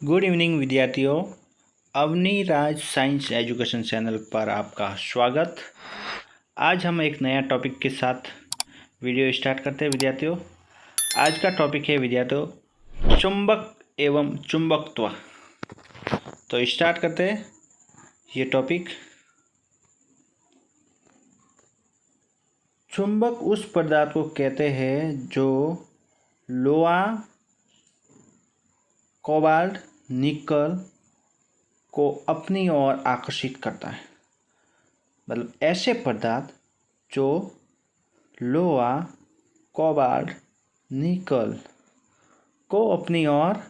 Good evening विद्यार्थियों, अवनी राज science education channel पर आपका स्वागत। आज हम एक नया टॉपिक के साथ वीडियो स्टार्ट करते हैं विद्यार्थियों। आज का टॉपिक है विद्यार्थियों चुंबक एवं चुंबकत्व। तो स्टार्ट करते हैं ये टॉपिक। चुंबक उस पदार्थ को कहते हैं जो लोहा, कोबाल्ट, निकल को अपनी ओर आकर्षित करता है। मतलब ऐसे पदार्थ जो लोहा, कोबाल्ट, निकल को अपनी ओर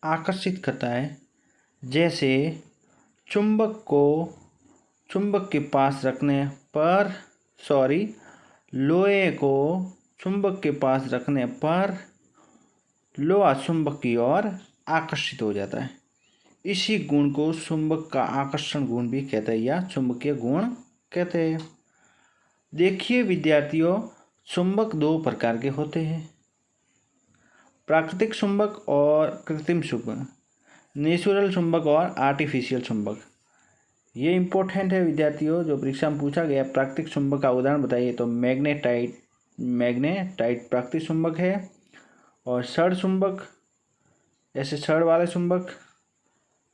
आकर्षित करता है। जैसे चुंबक को चुंबक के पास रखने पर लोहे को चुंबक के पास रखने पर लोहा चुंबक की ओर आकर्षित हो जाता है। इसी गुण को चुंबक का आकर्षण गुण भी कहते हैं या चुंबकीय गुण कहते हैं। देखिए विद्यार्थियों, चुंबक दो प्रकार के होते हैं, प्राकृतिक चुंबक और कृत्रिम चुंबक, नेचुरल चुंबक और आर्टिफिशियल चुंबक। ये इम्पोर्टेंट है विद्यार्थियों, जो परीक्षा में पूछा गया। प्राकृतिक चुंबक का उदाहरण बताइए, तो मैग्नेटाइट प्राकृतिक चुंबक है। और षड़ चुंबक, जैसे षड़ वाले चुंबक,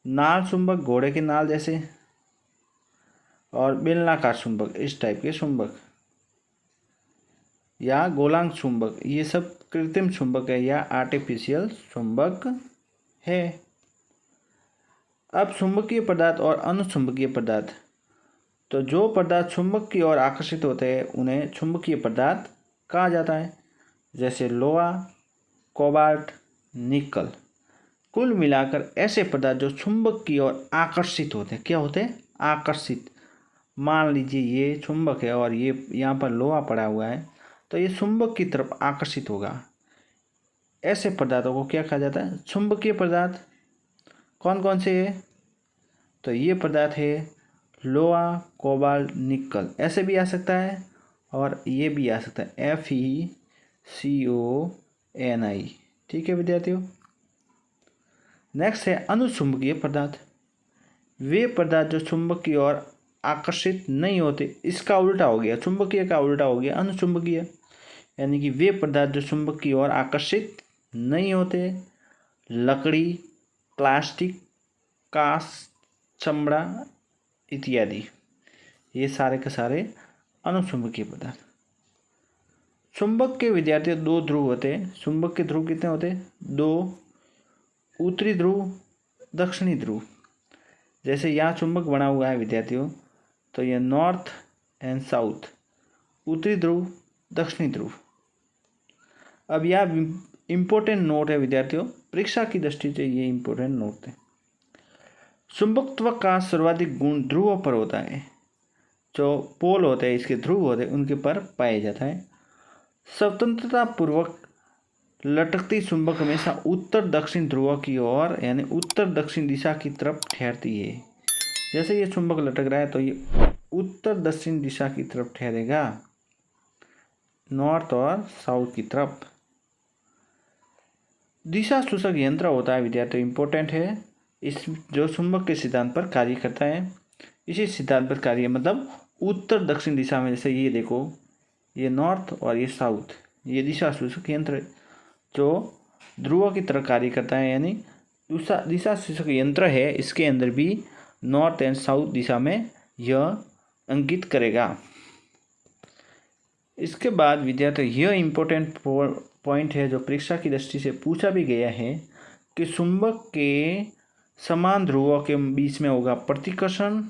नाल चुंबक घोड़े के नाल जैसे, और बेलनाकार चुंबक, इस टाइप के चुंबक, या गोलांक चुंबक, ये सब कृत्रिम चुंबक है या आर्टिफिशियल चुंबक है। अब चुंबकीय पदार्थ और अनुचुंबकीय पदार्थ। तो जो पदार्थ चुंबक की ओर आकर्षित होते हैं उन्हें चुंबकीय पदार्थ कहा जाता है, जैसे लोहा, कोबाल्ट, निकल। कुल मिलाकर ऐसे पदार्थ जो चुंबक की ओर आकर्षित होते हैं, क्या होते हैं? आकर्षित। मान लीजिए ये चुंबक है और ये यहाँ पर लोहा पड़ा हुआ है, तो ये चुंबक की तरफ आकर्षित होगा। ऐसे पदार्थों को क्या कहा जाता है? चुंबकीय पदार्थ। कौन कौन से है? तो ये पदार्थ है लोहा, कोबाल्ट, निकल। ऐसे भी आ सकता है और ये भी आ सकता है FeCONI। ठीक है विद्यार्थियों। नेक्स्ट है अनुचुंबकीय पदार्थ। वे पदार्थ जो चुंबक की ओर आकर्षित नहीं होते, इसका उल्टा हो गया, चुंबकीय का उल्टा हो गया अनुचुंबकीय। यानी कि वे पदार्थ जो चुंबक की ओर आकर्षित नहीं होते, लकड़ी, प्लास्टिक, कांच, चमड़ा इत्यादि, ये सारे के सारे अनुचुंबकीय पदार्थ। चुंबक के विद्यार्थी दो ध्रुव होते हैं। चुंबक के ध्रुव कितने होते हैं? दो, उत्तरी ध्रुव, दक्षिणी ध्रुव। जैसे यहाँ चुंबक बना हुआ है विद्यार्थियों, तो ये नॉर्थ एंड साउथ, उत्तरी ध्रुव, दक्षिणी ध्रुव। अब यह इम्पोर्टेंट नोट है विद्यार्थियों, परीक्षा की दृष्टि से ये इम्पोर्टेंट नोट है। चुंबकत्व का सर्वाधिक गुण ध्रुवों पर होता है। जो पोल होते हैं, इसके ध्रुव होते हैं, उनके पर पाया जाता है। स्वतंत्रता पूर्वक लटकती चुंबक हमेशा उत्तर दक्षिण ध्रुव की ओर यानी उत्तर दक्षिण दिशा की तरफ ठहरती है। जैसे ये चुंबक लटक रहा है तो ये उत्तर दक्षिण दिशा की तरफ ठहरेगा, नॉर्थ और साउथ की तरफ। दिशा सूचक यंत्र होता है विद्यार्थी, इंपॉर्टेंट है। इस जो चुंबक के सिद्धांत पर कार्य करता है, इसी सिद्धांत पर कार्य मतलब उत्तर दक्षिण दिशा में। जैसे ये देखो, ये नॉर्थ और ये साउथ, ये दिशा सूचक यंत्र जो ध्रुव की तरह कार्य करता है, यानी दिशा सूचक यंत्र है, इसके अंदर भी नॉर्थ एंड साउथ दिशा में यह अंकित करेगा। इसके बाद विद्यार्थी यह इम्पोर्टेंट पॉइंट है जो परीक्षा की दृष्टि से पूछा भी गया है कि चुंबक के समान ध्रुवों के बीच में होगा प्रतिकर्षण,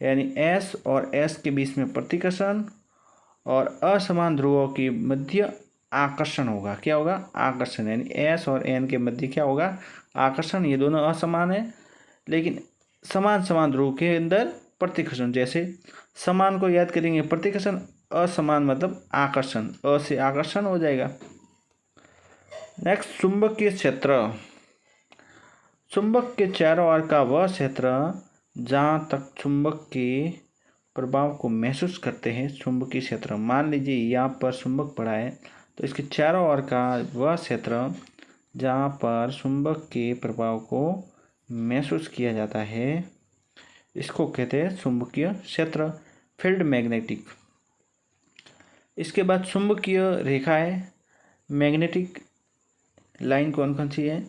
यानी S और S के बीच में प्रतिकर्षण, और असमान ध्रुवों के मध्य आकर्षण होगा। क्या होगा? आकर्षण। यानी S और N के मध्य क्या होगा? आकर्षण। ये दोनों असमान है, लेकिन समान समान ध्रुव के अंदर प्रतिकर्षण। जैसे समान को याद करेंगे प्रतिकर्षण, असमान मतलब आकर्षण, अ से आकर्षण हो जाएगा। नेक्स्ट, चुंबकीय क्षेत्र। चुंबक के चारों ओर का वह क्षेत्र जहाँ तक चुंबक के प्रभाव को महसूस करते हैं, चुंबकीय क्षेत्र। मान लीजिए यहाँ पर चुंबक पड़ा है, तो इसके चारों ओर का वह क्षेत्र जहाँ पर चुंबक के प्रभाव को महसूस किया जाता है इसको कहते हैं चुंबकीय क्षेत्र, फील्ड मैग्नेटिक। इसके बाद चुंबकीय रेखाएं, मैग्नेटिक लाइन कौन कौन सी है?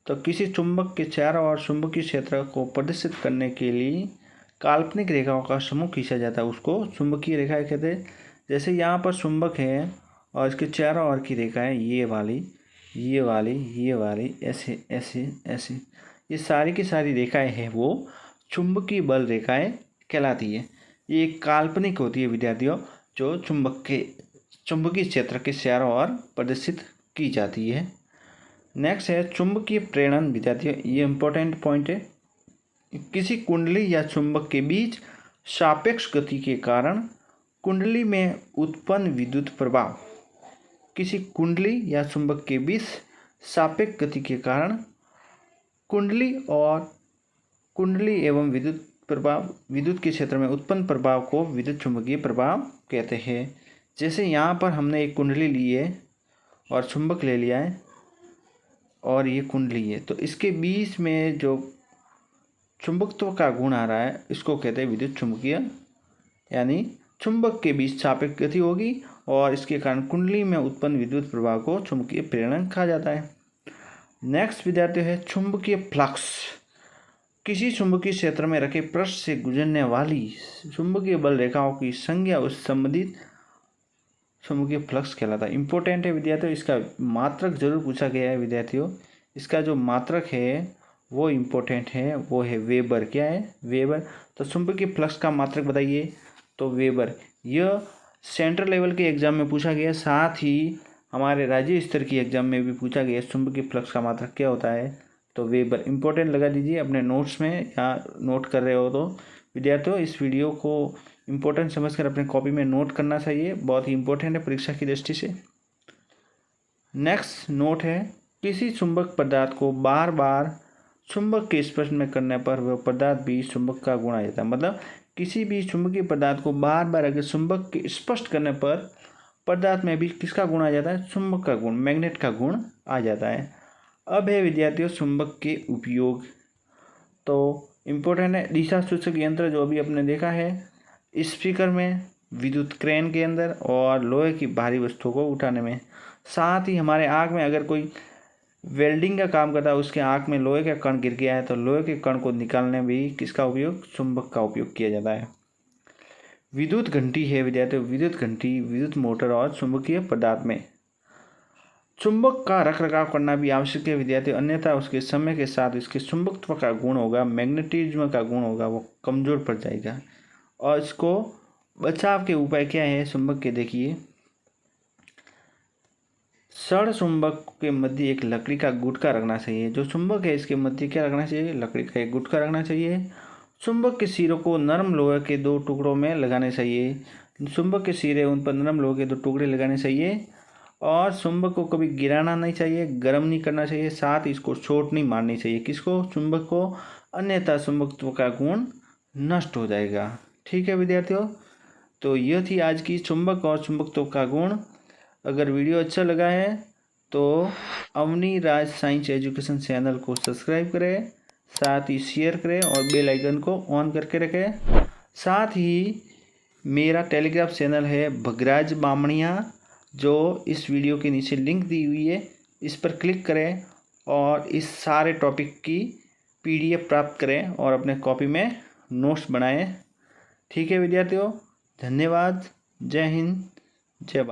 तो किसी चुंबक के चारों ओर चुंबकीय क्षेत्र को प्रदर्शित करने के लिए काल्पनिक रेखाओं का समूह खींचा जाता है, उसको चुंबकीय रेखाएं कहते हैं। जैसे यहाँ पर चुंबक है और इसके चारों ओर की रेखाएं ये वाली, ये वाली, ये वाली, ऐसे ऐसे ऐसे, ये सारी की सारी रेखाएं हैं वो चुंबकीय बल रेखाएं कहलाती है। ये एक काल्पनिक होती है विद्यार्थियों, जो चुंबकीय क्षेत्र के चारों ओर प्रदर्शित की जाती है। नेक्स्ट है चुंबकीय प्रेरण विद्यार्थियों, ये इंपॉर्टेंट पॉइंट है। किसी कुंडली या चुंबक के बीच सापेक्ष गति के कारण कुंडली में उत्पन्न विद्युत प्रभाव, किसी कुंडली या चुंबक के बीच सापेक्ष गति के कारण कुंडली एवं विद्युत प्रभाव, विद्युत के क्षेत्र में उत्पन्न प्रभाव को विद्युत चुंबकीय प्रभाव कहते हैं। जैसे यहाँ पर हमने एक कुंडली ली है और चुंबक ले लिया है और ये कुंडली है, तो इसके बीच में जो चुंबकत्व का गुण आ रहा है इसको कहते हैं विद्युत चुंबकीय, यानी चुंबक के बीच सापेक्ष गति होगी और इसके कारण कुंडली में उत्पन्न विद्युत प्रभाव को चुंबकीय प्रेरण कहा जाता है। नेक्स्ट विद्यार्थी है चुंबकीय फ्लक्स। किसी चुंबकीय क्षेत्र में रखे पृष्ठ से गुजरने वाली चुंबकीय बल रेखाओं की संख्या उस संबंधित चुंबकीय फ्लक्स कहलाता है। इंपॉर्टेंट है विद्यार्थियों, इसका मात्रक जरूर पूछा गया है विद्यार्थियों। इसका जो मात्रक है वो इम्पोर्टेंट है, वो है वेबर। क्या है? वेबर। तो चुंबकीय फ्लक्स का मात्रक बताइए, तो वेबर। यह सेंट्रल लेवल के एग्जाम में पूछा गया, साथ ही हमारे राज्य स्तर की एग्जाम में भी पूछा गया चुंबकीय फ्लक्स का मात्रक क्या होता है, तो वेबर। इंपॉर्टेंट लगा दीजिए अपने नोट्स में, या नोट कर रहे हो तो विद्यार्थियों इस वीडियो को इम्पोर्टेंट समझकर अपने कॉपी में नोट करना चाहिए, बहुत ही इंपॉर्टेंट है परीक्षा की दृष्टि से। नेक्स्ट नोट है किसी चुंबक पदार्थ को बार बार चुंबक के स्पर्श में करने पर वह पदार्थ भी चुंबक का गुण आ जाता है। मतलब किसी भी चुंबकीय पदार्थ को बार बार अगर चुंबक के स्पर्श करने पर पदार्थ में भी किसका गुण आ जाता है? चुंबक का गुण, मैग्नेट का गुण आ जाता है। अब है विद्यार्थियों चुंबक के उपयोग, तो इम्पोर्टेंट है दिशा सूचक यंत्र जो अभी आपने देखा है, स्पीकर में, विद्युत क्रेन के अंदर और लोहे की भारी वस्तुओं को उठाने में। साथ ही हमारे आँख में अगर कोई वेल्डिंग का काम करता है, उसके आँख में लोहे का कण गिर गया है तो लोहे के कण को निकालने भी किसका उपयोग? चुंबक का उपयोग किया जाता है। विद्युत घंटी है विद्यार्थियों, विद्युत घंटी विद्युत मोटर और चुंबकीय पदार्थ में चुंबक का रखरखाव करना भी आवश्यक है विद्यार्थियों, अन्यथा उसके समय के साथ इसके चुंबकत्व का गुण होगा, मैग्नेटिज्म का गुण होगा, वो कमजोर पड़ जाएगा। और इसको बचाव के उपाय क्या है चुंबक के? देखिए, सड़ चुंबक के मध्य एक लकड़ी का गुटका रखना चाहिए। जो चुंबक है इसके मध्य क्या रखना चाहिए? लकड़ी का एक गुटका रखना चाहिए। चुंबक के सिरों को नरम लोहे के 2 टुकड़ों में लगाने चाहिए। चुंबक के सिरे उन पर नरम लोहे के 2 टुकड़े लगाने चाहिए और चुंबक को कभी गिराना नहीं चाहिए, गर्म नहीं करना चाहिए, साथ ही इसको चोट नहीं मारनी चाहिए। किसको? चुंबक को, अन्यथा चुंबकत्व का गुण नष्ट हो जाएगा। ठीक है विद्यार्थियों, तो यह थी आज की चुंबक और चुंबकत्व का गुण। अगर वीडियो अच्छा लगा है तो अवनी राज साइंस एजुकेशन चैनल को सब्सक्राइब करें, साथ ही शेयर करें और बेल आइकन को ऑन करके रखें। साथ ही मेरा टेलीग्राम चैनल है भगराज बामणिया, जो इस वीडियो के नीचे लिंक दी हुई है, इस पर क्लिक करें और इस सारे टॉपिक की PDF प्राप्त करें और अपने कॉपी में नोट्स बनाएं। ठीक है विद्यार्थियों, धन्यवाद। जय हिंद, जय भारत।